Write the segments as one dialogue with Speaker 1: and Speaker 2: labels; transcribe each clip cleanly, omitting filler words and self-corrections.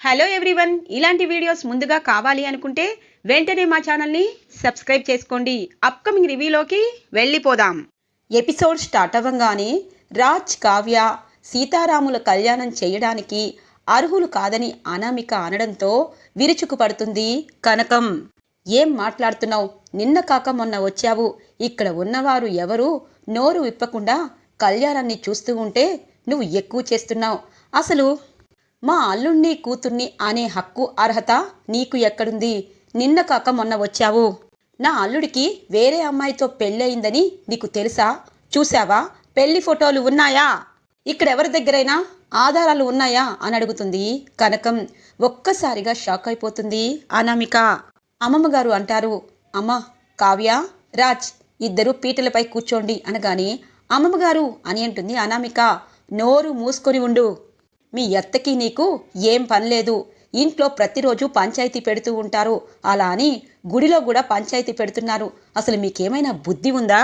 Speaker 1: Hello everyone, ఇలాంటి videos ముందుగా కావాలి అనుకుంటే వెంటనే మా ఛానల్ని సబ్స్క్రైబ్ చేసుకోండి. అప్కమింగ్ రివ్యూలోకి వెళ్ళిపోదాం. ఎపిసోడ్ స్టార్ట్ అవ్వగానే రాజ్, కావ్య సీతారాముల కళ్యాణం చేయడానికి అర్హులు కాదని అనామిక అనడంతో విరుచుకుపడుతుంది కనకం. ఏం మాట్లాడుతున్నావు? నిన్న కాక మొన్న వచ్చావు. ఇక్కడ ఉన్నవారు ఎవరు నోరు విప్పకుండా కళ్యాణాన్ని చూస్తూ ఉంటే నువ్వు ఎక్కువ చేస్తున్నావు. అసలు మా అల్లుణ్ణి కూతుర్ని అనే హక్కు అర్హత నీకు ఎక్కడుంది? నిన్న కాక మొన్న వచ్చావు. నా అల్లుడికి వేరే అమ్మాయితో పెళ్ళయిందని నీకు తెలుసా? చూసావా? పెళ్లి ఫోటోలు ఉన్నాయా? ఇక్కడెవరి దగ్గరైనా ఆధారాలు ఉన్నాయా అని అడుగుతుంది కనకం. ఒక్కసారిగా షాక్ అయిపోతుంది అనామిక. అమ్మమ్మగారు అంటారు, అమ్మ, కావ్య, రాజ్ ఇద్దరు పీటలపై కూర్చోండి అనగానే అమ్మమ్మగారు అని అంటుంది అనామిక. నోరు మూసుకొని ఉండు. మీ అత్తకి నీకు ఏం పనిలేదు. ఇంట్లో ప్రతిరోజు పంచాయతీ పెడుతూ ఉంటారు. అలా అని గుడిలో కూడా పంచాయతీ పెడుతున్నారు. అసలు మీకేమైనా బుద్ధి ఉందా?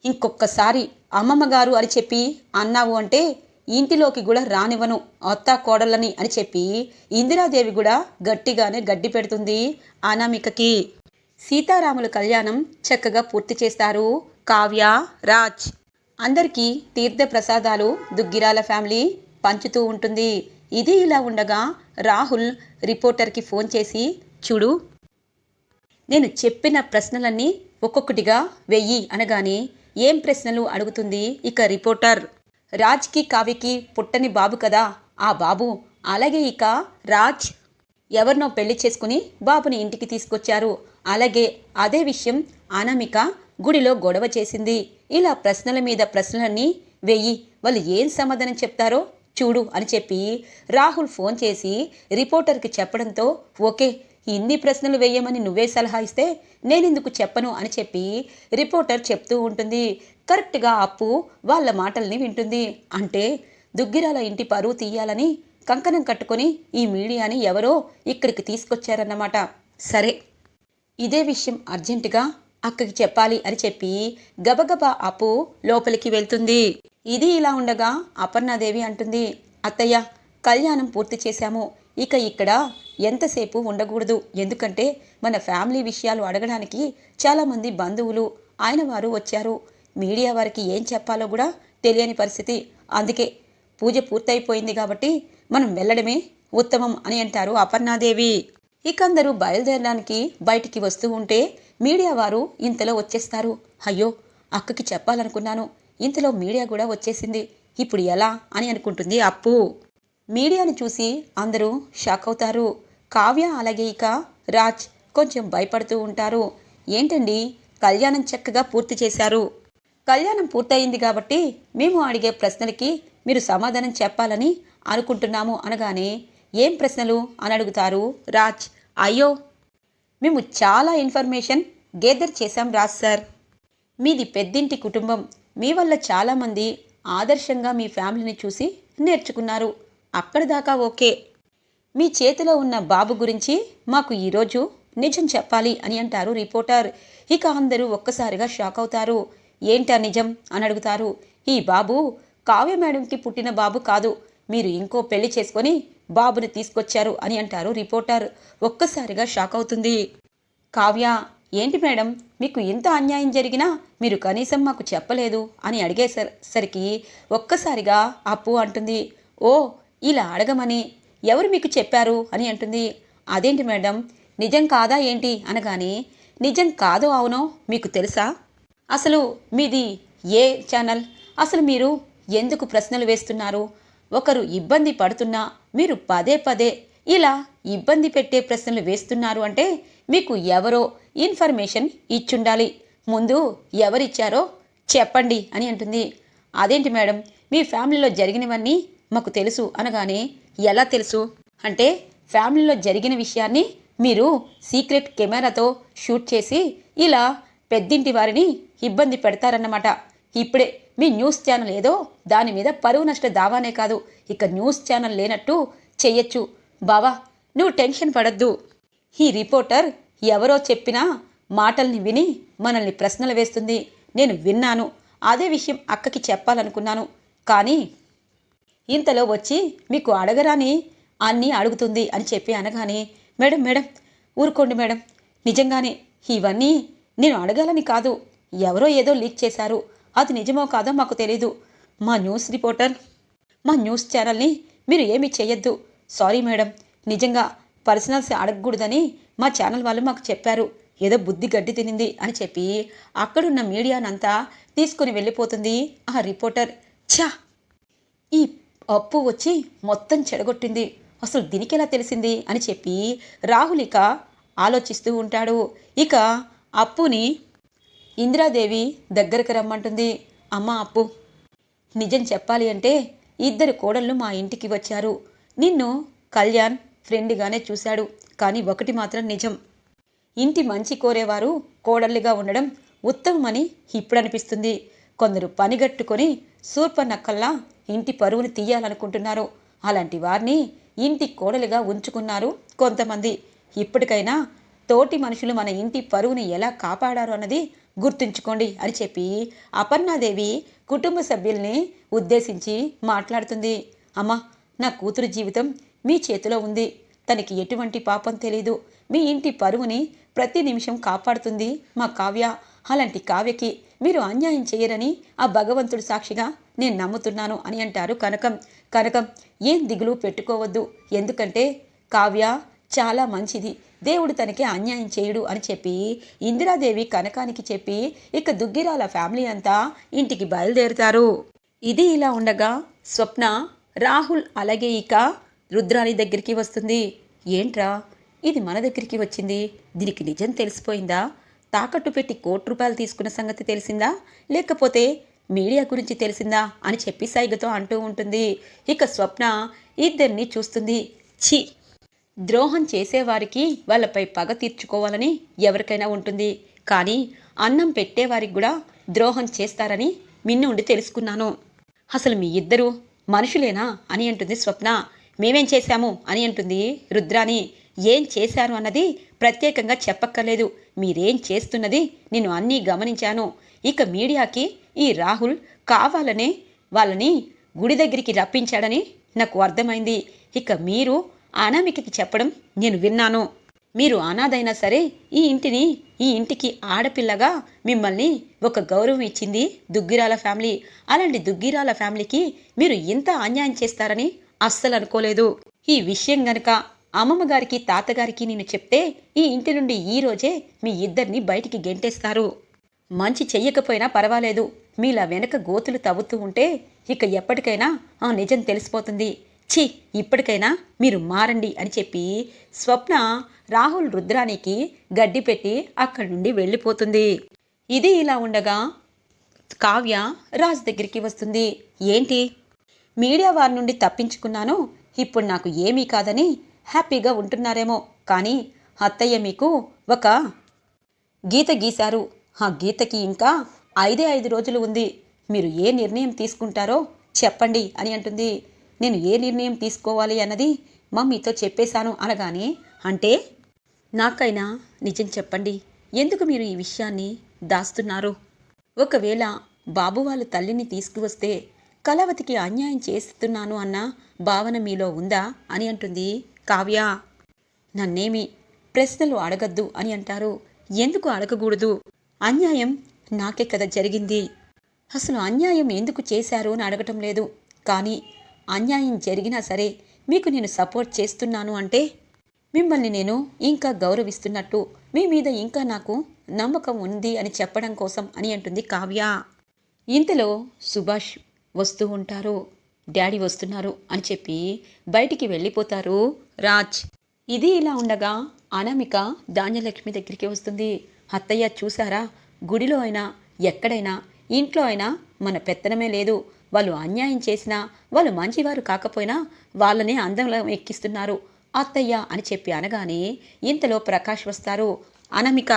Speaker 1: ఇంకొకసారి అమ్మమ్మగారు అని చెప్పి అన్నావు అంటే ఇంటిలోకి కూడా రానివ్వను అత్త కోడళ్ళని అని చెప్పి ఇందిరాదేవి కూడా గట్టిగానే గడ్డి పెడుతుంది అనామికకి. సీతారాముల కళ్యాణం చక్కగా పూర్తి చేస్తారు కావ్య, రాజ్. అందరికీ తీర్థప్రసాదాలు దుగ్గిరాల ఫ్యామిలీ పంచుతూ ఉంటుంది. ఇది ఇలా ఉండగా రాహుల్ రిపోర్టర్కి ఫోన్ చేసి, చూడు, నేను చెప్పిన ప్రశ్నలన్నీ ఒక్కొక్కటిగా వెయ్యి అనగానే ఏం ప్రశ్నలు అడుగుతుంది ఇక రిపోర్టర్. రాజ్కి, కావ్యకి పుట్టని బాబు కదా ఆ బాబు. అలాగే ఇక రాజ్ ఎవరినో పెళ్లి చేసుకుని బాబుని ఇంటికి తీసుకొచ్చారు. అలాగే అదే విషయం అనామిక గుడిలో గొడవ చేసింది. ఇలా ప్రశ్నల మీద ప్రశ్నలన్నీ వెయ్యి. వాళ్ళు ఏం సమాధానం చెప్తారో చూడు అని చెప్పి రాహుల్ ఫోన్ చేసి రిపోర్టర్కి చెప్పడంతో, ఓకే, ఇన్ని ప్రశ్నలు వేయమని నువ్వే సలహా ఇస్తే నేనెందుకు చెప్పను అని చెప్పి రిపోర్టర్ చెప్తూ ఉంటుంది. కరెక్ట్గా అప్పు వాళ్ళ మాటల్ని వింటుంది. అంటే దుగ్గిరాల ఇంటి పరువు తీయాలని కంకణం కట్టుకొని ఈ మీడియాని ఎవరో ఇక్కడికి తీసుకొచ్చారన్నమాట. సరే, ఇదే విషయం అర్జెంటుగా అక్కకి చెప్పాలి అని చెప్పి గబగబా అప్పు లోపలికి వెళ్తుంది. ఇది ఇలా ఉండగా అపర్ణాదేవి అంటుంది, అత్తయ్య, కళ్యాణం పూర్తి చేశాము. ఇక ఇక్కడ ఎంతసేపు ఉండకూడదు. ఎందుకంటే మన ఫ్యామిలీ విషయాలు అడగడానికి చాలామంది బంధువులు ఆయన వారు వచ్చారు. మీడియా వారికి ఏం చెప్పాలో కూడా తెలియని పరిస్థితి. అందుకే పూజ పూర్తయిపోయింది కాబట్టి మనం వెళ్ళడమే ఉత్తమం అని అంటారు అపర్ణాదేవి. ఇక అందరూ బయలుదేరడానికి బయటికి వస్తూ ఉంటే మీడియా వారు ఇంతలో వచ్చేస్తారు. అయ్యో, అక్కకి చెప్పాలనుకున్నాను, ఇంతలో మీడియా కూడా వచ్చేసింది, ఇప్పుడు ఎలా అని అనుకుంటుంది అప్పు. మీడియాను చూసి అందరూ షాక్ అవుతారు. కావ్య అలాగే ఇక రాజ్ కొంచెం భయపడుతూ ఉంటారు. ఏంటండి, కళ్యాణం చక్కగా పూర్తి చేశారు. కళ్యాణం పూర్తయింది కాబట్టి మేము అడిగే ప్రశ్నలకి మీరు సమాధానం చెప్పాలని అనుకుంటున్నాము అనగానే ఏం ప్రశ్నలు అని అడుగుతారు రాజ్. అయ్యో, మేము చాలా ఇన్ఫర్మేషన్ గేదర్ చేశాం రాజ్ సార్. మీది పెద్దింటి కుటుంబం. మీ వల్ల చాలామంది ఆదర్శంగా మీ ఫ్యామిలీని చూసి నేర్చుకున్నారు. అక్కడిదాకా ఓకే. మీ చేతిలో ఉన్న బాబు గురించి మాకు ఈరోజు నిజం చెప్పాలి అని అంటారు రిపోర్టర్. ఇక అందరూ ఒక్కసారిగా షాక్ అవుతారు. ఏంటా నిజం అని అడుగుతారు. ఈ బాబు కావ్య మేడంకి పుట్టిన బాబు కాదు. మీరు ఇంకో పెళ్లి చేసుకొని బాబుని తీసుకొచ్చారు అని అంటారు రిపోర్టర్. ఒక్కసారిగా షాక్ అవుతుంది కావ్య. ఏంటి మేడం, మీకు ఇంత అన్యాయం జరిగినా మీరు కనీసం మాకు చెప్పలేదు అని అడిగేసరికి ఒక్కసారిగా అప్పు అంటుంది, ఓ, ఇలా అడగమని ఎవరు మీకు చెప్పారు అని అంటుంది. అదేంటి మేడం, నిజం కాదా ఏంటి అనగానే నిజం కాదో అవునో మీకు తెలుసా? అసలు మీది ఏ ఛానల్? అసలు మీరు ఎందుకు ప్రశ్నలు వేస్తున్నారు? ఒకరు ఇబ్బంది పడుతున్నా మీరు పదే పదే ఇలా ఇబ్బంది పెట్టే ప్రశ్నలు వేస్తున్నారు అంటే మీకు ఎవరో ఇన్ఫర్మేషన్ ఇచ్చుండాలి. ముందు ఎవరిచ్చారో చెప్పండి అని అంటుంది. అదేంటి మేడం, మీ ఫ్యామిలీలో జరిగినవన్నీ మాకు తెలుసు అనగానే ఎలా తెలుసు అంటే ఫ్యామిలీలో జరిగిన విషయాన్ని మీరు సీక్రెట్ కెమెరాతో షూట్ చేసి ఇలా పెద్దింటి వారిని ఇబ్బంది పెడతారన్నమాట. ఇప్పుడే మీ న్యూస్ ఛానల్ ఏదో దాని మీద పరువు నష్ట దావానే కాదు, ఇక న్యూస్ ఛానల్ లేనట్టు చెయ్యొచ్చు. బావా, నువ్వు టెన్షన్ పడద్దు. ఈ రిపోర్టర్ ఎవరో చెప్పిన మాటల్ని విని మనల్ని ప్రశ్నలు వేస్తుంది. నేను విన్నాను. అదే విషయం అక్కకి చెప్పాలనుకున్నాను. కానీ ఇంతలో వచ్చి మీకు అడగరాని అన్నీ అడుగుతుంది అని చెప్పి అనగానే, మేడం మేడం ఊరుకోండి మేడం, నిజంగానే ఇవన్నీ నేను అడగాలని కాదు, ఎవరో ఏదో లీక్ చేశారు, అది నిజమో కాదో మాకు తెలీదు. మా న్యూస్ రిపోర్టర్, మా న్యూస్ ఛానల్ని మీరు ఏమీ చేయొద్దు. సారీ మేడం, నిజంగా పర్సనల్స్ అడగకూడదని మా ఛానల్ వాళ్ళు మాకు చెప్పారు, ఏదో బుద్ధి గడ్డి తినింది అని చెప్పి అక్కడున్న మీడియానంతా తీసుకుని వెళ్ళిపోతుంది ఆ రిపోర్టర్. ఛా, ఈ అప్పు వచ్చి మొత్తం చెడగొట్టింది, అసలు దీనికి ఎలా తెలిసింది అని చెప్పి రాహుల్ ఇక ఆలోచిస్తూ ఉంటాడు. ఇక అప్పుని ఇందిరాదేవి దగ్గరకు రమ్మంటుంది. అమ్మ అప్పు, నిజం చెప్పాలి అంటే ఇద్దరు కోడళ్ళు మా ఇంటికి వచ్చారు. నిన్ను కళ్యాణ్ ఫ్రెండ్గానే చూశాడు, కానీ ఒకటి మాత్రం నిజం, ఇంటి మంచి కోరేవారు కోడళ్ళుగా ఉండడం ఉత్తమమని ఇప్పుడు అనిపిస్తుంది. కొందరు పనిగట్టుకొని శూర్పనక్కల్లా ఇంటి పరువుని తీయాలనుకుంటున్నారు. అలాంటి వారిని ఇంటి కోడలుగా ఉంచుకున్నారు కొంతమంది. ఇప్పటికైనా తోటి మనుషులు మన ఇంటి పరువుని ఎలా కాపాడారు అన్నది గుర్తుంచుకోండి అని చెప్పి అపర్ణాదేవి కుటుంబ సభ్యుల్ని ఉద్దేశించి మాట్లాడుతుంది. అమ్మ, నా కూతురు జీవితం మీ చేతిలో ఉంది, తనకి ఎటువంటి పాపం తెలీదు, మీ ఇంటి పరువుని ప్రతి నిమిషం కాపాడుతుంది మా కావ్య. అలాంటి కావ్యకి మీరు అన్యాయం చేయరని ఆ భగవంతుడు సాక్షిగా నేను నమ్ముతున్నాను అని అంటారు కనకం. కనకం, ఏం దిగులు పెట్టుకోవద్దు, ఎందుకంటే కావ్య చాలా మంచిది, దేవుడు తనకి అన్యాయం చేయడు అని చెప్పి ఇందిరాదేవి కనకానికి చెప్పి ఇక దుగ్గిరాల ఫ్యామిలీ అంతా ఇంటికి బయలుదేరుతారు. ఇది ఇలా ఉండగా స్వప్న రాహుల్ అలాగే ఇక రుద్రాని దగ్గరికి వస్తుంది. ఏంట్రా ఇది మన దగ్గరికి వచ్చింది, దీనికి నిజం తెలిసిపోయిందా? తాకట్టు పెట్టి ₹1,00,00,000 తీసుకున్న సంగతి తెలిసిందా, లేకపోతే మీడియా గురించి తెలిసిందా అని చెప్పి సైగతో అంటూ ఉంటుంది. ఇక స్వప్న ఇద్దరిని చూస్తుంది. ఛీ, ద్రోహం చేసేవారికి వాళ్ళపై పగ తీర్చుకోవాలని ఎవరికైనా ఉంటుంది, కానీ అన్నం పెట్టేవారికి కూడా ద్రోహం చేస్తారని మిన్నుండి తెలుసుకున్నాను. అసలు మీ ఇద్దరు మనుషులేనా అని అంటుంది స్వప్న. మేమేం చేశాము అని అంటుంది రుద్రాని. ఏం చేశారు అన్నది ప్రత్యేకంగా చెప్పక్కర్లేదు, మీరేం చేస్తున్నది నేను అన్నీ గమనించాను. ఇక మీడియాకి ఈ రాహుల్ కావాలనే వాళ్ళని గుడి దగ్గరికి రప్పించాడని నాకు అర్థమైంది. ఇక మీరు అనామికకి చెప్పడం నేను విన్నాను. మీరు అనాథైనా సరే ఈ ఇంటికి ఆడపిల్లగా మిమ్మల్ని ఒక గౌరవం ఇచ్చింది దుగ్గిరాల ఫ్యామిలీ. అలాంటి దుగ్గిరాల ఫ్యామిలీకి మీరు ఇంత అన్యాయం చేస్తారని అస్సలు అనుకోలేదు. ఈ విషయం గనక అమ్మమ్మ గారికి తాతగారికి నేను చెప్తే ఈ ఇంటి నుండి ఈ రోజే మీ ఇద్దరిని బయటికి గెంటేస్తారు. మంచి చెయ్యకపోయినా పర్వాలేదు, మీలా వెనక గోతులు తవ్వుతూ ఉంటే ఇక ఎప్పటికైనా ఆ నిజం తెలిసిపోతుంది. ఛీ, ఇప్పటికైనా మీరు మారండి అని చెప్పి స్వప్న రాహుల్ రుద్రానికి గడ్డి పెట్టి అక్కడి నుండి వెళ్ళిపోతుంది. ఇది ఇలా ఉండగా కావ్య రాజ్ దగ్గరికి వస్తుంది. ఏంటి, మీడియా వారి నుండి తప్పించుకున్నాను, ఇప్పుడు నాకు ఏమీ కాదని హ్యాపీగా ఉంటున్నారేమో, కానీ అత్తయ్య మీకు ఒక గీత గీశారు. ఆ గీతకి ఇంకా 5 రోజులు ఉంది. మీరు ఏ నిర్ణయం తీసుకుంటారో చెప్పండి అని అంటుంది. నేను ఏ నిర్ణయం తీసుకోవాలి అన్నది మమ్మీతో చెప్పేశాను అనగానే, అంటే నాకైనా నిజం చెప్పండి, ఎందుకు మీరు ఈ విషయాన్ని దాస్తున్నారు? ఒకవేళ బాబు వాళ్ళ తల్లిని తీసుకువస్తే కళావతికి అన్యాయం చేస్తున్నాను అన్న భావన మీలో ఉందా అని అంటుంది కావ్య. నన్నేమి ప్రశ్నలు అడగద్దు అని అంటారు. ఎందుకు అడగకూడదు? అన్యాయం నాకే కదా జరిగింది. అసలు అన్యాయం ఎందుకు చేశారు అని అడగటం లేదు, కానీ అన్యాయం జరిగినా సరే మీకు నేను సపోర్ట్ చేస్తున్నాను అంటే మిమ్మల్ని నేను ఇంకా గౌరవిస్తున్నట్టు, మీ మీద ఇంకా నాకు నమ్మకం ఉంది అని చెప్పడం కోసం అని అంటుంది కావ్య. ఇంతలో సుభాష్ వస్తూ ఉంటారు. డాడీ వస్తున్నారు అని చెప్పి బయటికి వెళ్ళిపోతారు రాజ్. ఇది ఇలా ఉండగా అనామిక ధాన్యలక్ష్మి దగ్గరికి వస్తుంది. అత్తయ్య చూసారా, గుడిలో అయినా ఎక్కడైనా ఇంట్లో అయినా మన పెత్తనమే లేదు. వాళ్ళు అన్యాయం చేసినా వాళ్ళు మంచివారు కాకపోయినా వాళ్ళనే అందంలో ఎక్కిస్తున్నారు అత్తయ్య అని చెప్పి అనగానే ఇంతలో ప్రకాష్ వస్తారు. అనామిక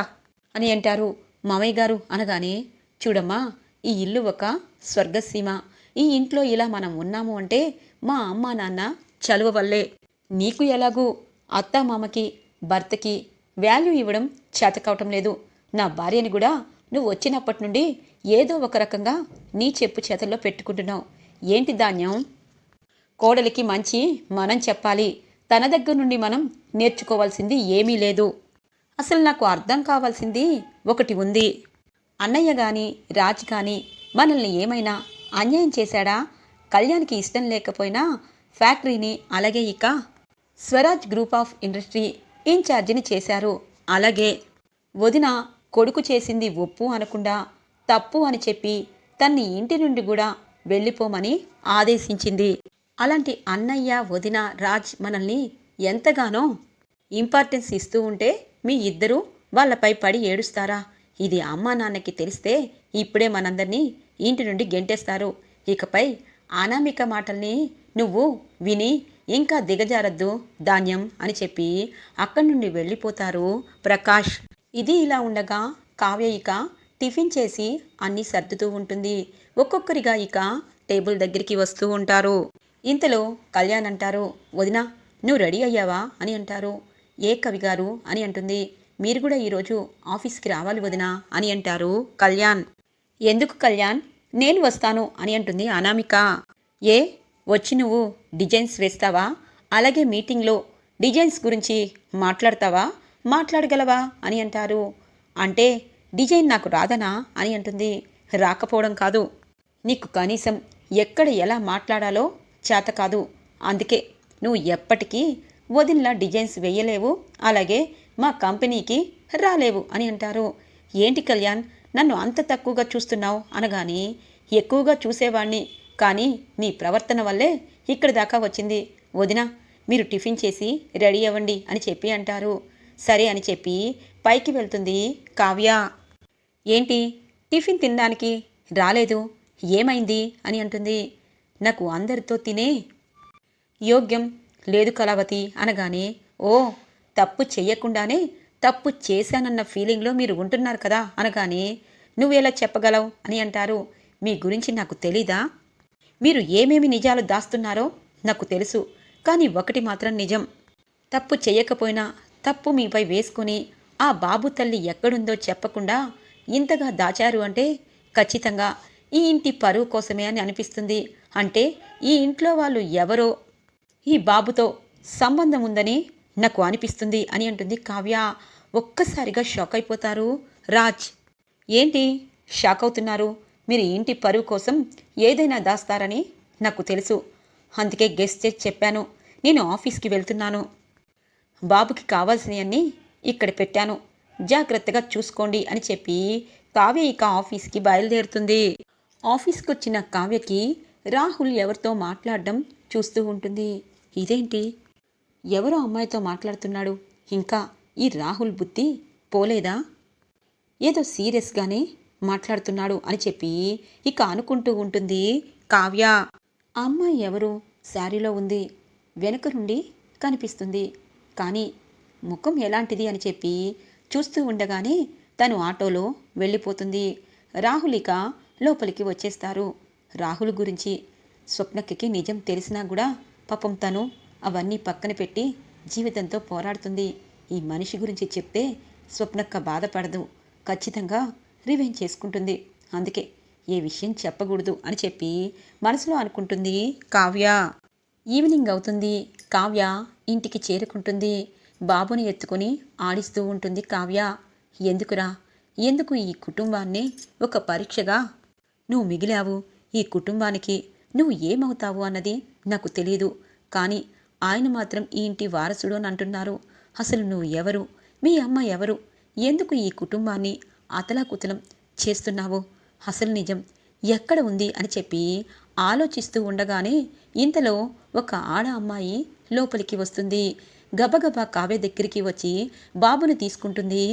Speaker 1: అని అంటారు. మామయ్య గారు అనగానే, చూడమ్మా, ఈ ఇల్లు ఒక స్వర్గసీమ. ఈ ఇంట్లో ఇలా మనం ఉన్నాము అంటే మా అమ్మ నాన్న చలువ వల్లే. నీకు ఎలాగూ అత్త మామకి భర్తకి వాల్యూ ఇవ్వడం చేతకావటం లేదు. నా భార్యని కూడా నువ్వు వచ్చినప్పటి నుండి ఏదో ఒక రకంగా నీ చెప్పు చేతల్లో పెట్టుకుంటున్నావు. ఏంటి ధాన్యం? కోడలికి మంచి మనం చెప్పాలి, తన దగ్గర నుండి మనం నేర్చుకోవాల్సింది ఏమీ లేదు. అసలు నాకు అర్థం కావాల్సింది ఒకటి ఉంది. అన్నయ్య గాని రాజ్ కానీ మనల్ని ఏమైనా అన్యాయం చేశాడా? కళ్యాణ్కి ఇష్టం లేకపోయినా ఫ్యాక్టరీని అలాగే ఇక స్వరాజ్ గ్రూప్ ఆఫ్ ఇండస్ట్రీ ఇన్ఛార్జిని చేశారు. అలాగే వదిన కొడుకు చేసింది ఒప్పు అనకుండా తప్పు అని చెప్పి తన్ని ఇంటి నుండి కూడా వెళ్ళిపోమని ఆదేశించింది. అలాంటి అన్నయ్య వదిన రాజ్ మనల్ని ఎంతగానో ఇంపార్టెన్స్ ఇస్తూ ఉంటే మీ ఇద్దరూ వాళ్ళపై పడి ఏడుస్తారా? ఇది అమ్మా నాన్నకి తెలిస్తే ఇప్పుడే మనందరినీ ఇంటి నుండి గెంటేస్తారు. ఇకపై అనామిక మాటల్ని నువ్వు విని ఇంకా దిగజారద్దు ధాన్యం అని చెప్పి అక్కడి నుండి వెళ్ళిపోతారు ప్రకాష్. ఇది ఇలా ఉండగా కావ్య ఇక టిఫిన్ చేసి అన్నీ సర్దుతూ ఉంటుంది. ఒక్కొక్కరిగా ఇక టేబుల్ దగ్గరికి వస్తూ ఉంటారు. ఇంతలో కళ్యాణ్ అంటారు, వదినా నువ్వు రెడీ అయ్యావా అని అంటారు. ఏ కవి గారు అని అంటుంది. మీరు కూడా ఈరోజు ఆఫీస్కి రావాలి వదినా అని అంటారు కళ్యాణ్. ఎందుకు కళ్యాణ్, నేను వస్తాను అని అంటుంది అనామిక. ఏ వచ్చి నువ్వు డిజైన్స్ వేస్తావా? అలాగే మీటింగ్లో డిజైన్స్ గురించి మాట్లాడతావా? మాట్లాడగలవా అని అంటారు. అంటే డిజైన్ నాకు రాదనా అని అంటుంది. రాకపోవడం కాదు, నీకు కనీసం ఎక్కడ ఎలా మాట్లాడాలో చేత కాదు. అందుకే నువ్వు ఎప్పటికీ వదినలా డిజైన్స్ వేయలేవు, అలాగే మా కంపెనీకి రాలేవు అని అంటారు. ఏంటి కళ్యాణ్ నన్ను అంత తక్కువగా చూస్తున్నావు అనగానే, ఎక్కువగా చూసేవాణ్ణి, కానీ నీ ప్రవర్తన వల్లే ఇక్కడి దాకా వచ్చింది. వదిన మీరు టిఫిన్ చేసి రెడీ అవ్వండి అని చెప్పి అంటారు. సరే అని చెప్పి పైకి వెళ్తుంది కావ్య. ఏంటి టిఫిన్ తినడానికి రాలేదు, ఏమైంది అని అంటుంది. నాకు అందరితో తినే యోగ్యం లేదు కళావతి అనగానే, ఓ తప్పు చెయ్యకుండానే తప్పు చేశానన్న ఫీలింగ్లో మీరు ఉంటున్నారు కదా అనగానే, నువ్వెలా చెప్పగలవు అని అంటారు. మీ గురించి నాకు తెలీదా? మీరు ఏమేమి నిజాలు దాస్తున్నారో నాకు తెలుసు, కానీ ఒకటి మాత్రం నిజం. తప్పు చెయ్యకపోయినా తప్పు మీపై వేసుకుని ఆ బాబు తల్లి ఎక్కడుందో చెప్పకుండా ఇంతగా దాచారు అంటే ఖచ్చితంగా ఈ ఇంటి పరువు కోసమే అని అనిపిస్తుంది. అంటే ఈ ఇంట్లో వాళ్ళు ఎవరో ఈ బాబుతో సంబంధం ఉందని నాకు అనిపిస్తుంది అని అంటుంది కావ్య. ఒక్కసారిగా షాక్ అయిపోతారు రాజ్. ఏంటి షాక్ అవుతున్నారు? మీరు ఇంటి పరువు కోసం ఏదైనా దాస్తారని నాకు తెలుసు, అందుకే గెస్ చేసి చెప్పాను. నేను ఆఫీస్కి వెళ్తున్నాను, బాబుకి కావాల్సినవన్నీ ఇక్కడ పెట్టాను, జాగ్రత్తగా చూసుకోండి అని చెప్పి కావ్య ఇక ఆఫీస్కి బయలుదేరుతుంది. ఆఫీస్కి వచ్చిన కావ్యకి రాహుల్ ఎవరితో మాట్లాడడం చూస్తూ ఉంటుంది. ఇదేంటి ఎవరో అమ్మాయితో మాట్లాడుతున్నాడు, ఇంకా ఈ రాహుల్ బుద్ధి పోలేదా? ఏదో సీరియస్గానే మాట్లాడుతున్నాడు అని చెప్పి ఇక అనుకుంటూ ఉంటుంది కావ్య. ఆ అమ్మాయి ఎవరు? శారీలో ఉంది, వెనుక నుండి కనిపిస్తుంది, కానీ ముఖం ఎలాంటిది అని చెప్పి చూస్తూ ఉండగానే తను ఆటోలో వెళ్ళిపోతుంది. రాహుల్ ఇక లోపలికి వచ్చేస్తారు. రాహుల్ గురించి స్వప్నక్కకి నిజం తెలిసినా కూడా పాపం తను అవన్నీ పక్కన పెట్టి జీవితంతో పోరాడుతుంది. ఈ మనిషి గురించి చెప్తే స్వప్నక్క బాధపడదు, ఖచ్చితంగా రివెంజ్ చేసుకుంటుంది, అందుకే ఏ విషయం చెప్పకూడదు అని చెప్పి మనసులో అనుకుంటుంది కావ్య. ఈవినింగ్ అవుతుంది. కావ్య ఇంటికి చేరుకుంటుంది. బాబుని ఎత్తుకొని ఆడిస్తూ ఉంటుంది కావ్య. ఎందుకురా, ఎందుకు ఈ కుటుంబాన్ని ఒక పరీక్షగా నువ్వు మిగిలావు? ఈ కుటుంబానికి నువ్వు ఏమవుతావు అన్నది నాకు తెలియదు, కానీ ఆయన మాత్రం ఈ ఇంటి వారసుడు అని అంటున్నారు. అసలు నువ్వు ఎవరు? మీ అమ్మ ఎవరు? ఎందుకు ఈ కుటుంబాన్ని అతలాకుతలం చేస్తున్నావు? అసలు నిజం ఎక్కడ ఉంది అని చెప్పి ఆలోచిస్తూ ఉండగానే ఇంతలో ఒక ఆడ అమ్మాయి లోపలికి వస్తుంది. గబగబా కావ్య దగ్గరికి వచ్చి బాబుని తీసుకుంటుంది.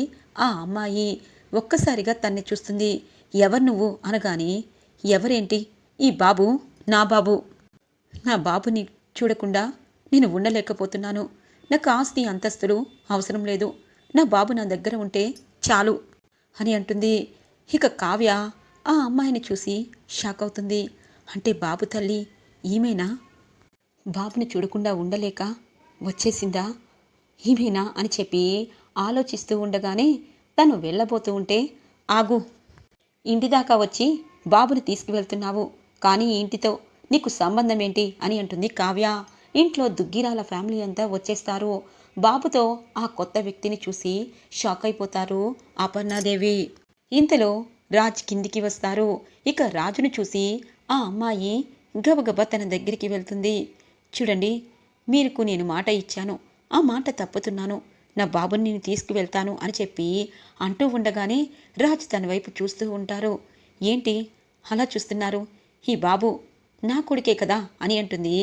Speaker 1: ఆ అమ్మాయి ఒక్కసారిగా తన్ని చూస్తుంది. ఎవరు నువ్వు అనగానే, ఎవరేంటి, ఈ బాబు నా బాబు, నా బాబుని చూడకుండా నేను ఉండలేకపోతున్నాను, నాకు ఆస్తి అంతస్తులు అవసరం లేదు, నా బాబు నా దగ్గర ఉంటే చాలు అని అంటుంది. ఇక కావ్య ఆ అమ్మాయిని చూసి షాక్ అవుతుంది. అంటే బాబు తల్లి ఈమెనా? బాబుని చూడకుండా ఉండలేక వచ్చేసిందా ఈమెనా అని చెప్పి ఆలోచిస్తూ ఉండగానే తను వెళ్ళబోతూ ఉంటే, ఆగు, ఇంటిదాకా వచ్చి బాబుని తీసుకువెళ్తున్నావు, కానీ ఈ ఇంటితో నీకు సంబంధం ఏంటి అని అంటుంది కావ్య. ఇంట్లో దుగ్గిరాల ఫ్యామిలీ అంతా వచ్చేస్తారు. బాబుతో ఆ కొత్త వ్యక్తిని చూసి షాక్ అయిపోతారు అపర్ణాదేవి. ఇంతలో రాజ్ కిందికి వస్తారు. ఇక రాజును చూసి ఆ అమ్మాయి గబగబా తన దగ్గరికి వెళ్తుంది. చూడండి, మీకు నేను మాట ఇచ్చాను, ఆ మాట తప్పుతున్నాను, నా బాబుని నేను తీసుకువెళ్తాను అని చెప్పి అంటూ ఉండగానే రాజ్ తన వైపు చూస్తూ ఉంటారు. ఏంటి అలా చూస్తున్నారు, ఈ బాబు నా కొడుకే కదా అని అంటుంది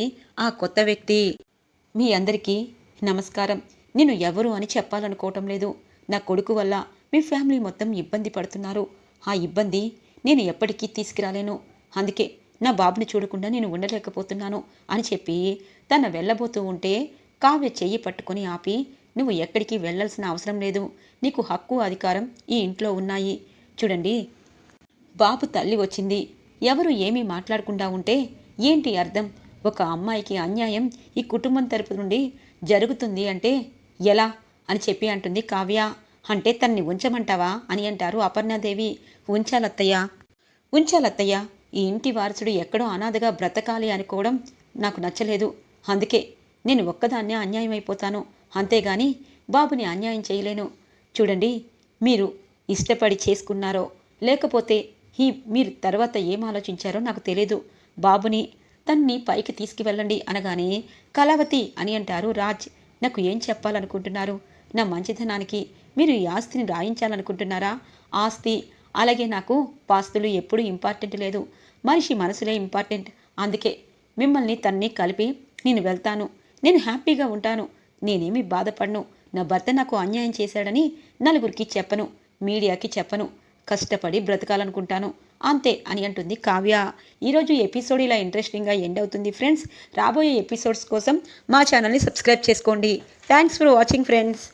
Speaker 1: ఆ కొత్త వ్యక్తి. మీ అందరికీ నమస్కారం. నేను ఎవరు అని చెప్పాలనుకోవటం లేదు. నా కొడుకు వల్ల మీ ఫ్యామిలీ మొత్తం ఇబ్బంది పడుతున్నారు. ఆ ఇబ్బంది నేను ఎప్పటికీ తీసుకురాలేను. అందుకే నా బాబుని చూడకుండా నేను ఉండలేకపోతున్నాను అని చెప్పి తన వెళ్ళబోతూ ఉంటే కావ్య చెయ్యి పట్టుకొని ఆపి, నువ్వు ఎక్కడికి వెళ్ళాల్సిన అవసరం లేదు. నీకు హక్కు అధికారం ఈ ఇంట్లో ఉన్నాయి. చూడండి, బాబు తల్లి వచ్చింది, ఎవరు ఏమీ మాట్లాడకుండా ఉంటే ఏంటి అర్థం? ఒక అమ్మాయికి అన్యాయం ఈ కుటుంబం తరపు నుండి జరుగుతుంది అంటే ఎలా అని చెప్పి అంటుంది కావ్య. అంటే తన్ని ఉంచమంటావా అని అంటారు అపర్ణాదేవి. ఉంచాలత్తయ్యా, ఉంచాలత్తయ్య. ఈ ఇంటి వారసుడు ఎక్కడో అనాథగా బ్రతకాలి అనుకోవడం నాకు నచ్చలేదు. అందుకే నేను ఒక్కదాన్నే అన్యాయం అయిపోతాను, అంతేగాని బాబుని అన్యాయం చేయలేను. చూడండి, మీరు ఇష్టపడి చేసుకున్నారో లేకపోతే మీరు తర్వాత ఏం ఆలోచించారో నాకు తెలియదు. బాబుని తన్ని పైకి తీసుకువెళ్ళండి అనగానే కళావతి అని అంటారు రాజ్. నాకు ఏం చెప్పాలనుకుంటున్నారు? నా మంచితనానికి మీరు ఈ ఆస్తిని రాయించాలనుకుంటున్నారా? ఆస్తి అలాగే నాకు పాస్తులు ఎప్పుడూ ఇంపార్టెంట్ లేదు, మనిషి మనసులే ఇంపార్టెంట్. అందుకే మిమ్మల్ని తన్ని కలిపి నేను వెళ్తాను, నేను హ్యాపీగా ఉంటాను, నేనేమీ బాధపడను. నా భర్త నాకు అన్యాయం చేశాడని నలుగురికి చెప్పను, మీడియాకి చెప్పను, కష్టపడి బ్రతకాలనుకుంటాను అంతే అని అంటుంది కావ్య. ఈరోజు ఎపిసోడ్ ఇలా ఇంట్రెస్టింగ్గా ఎండ్ అవుతుంది ఫ్రెండ్స్. రాబోయే ఎపిసోడ్స్ కోసం మా ఛానల్ని సబ్స్క్రైబ్ చేసుకోండి. Thanks for watching friends.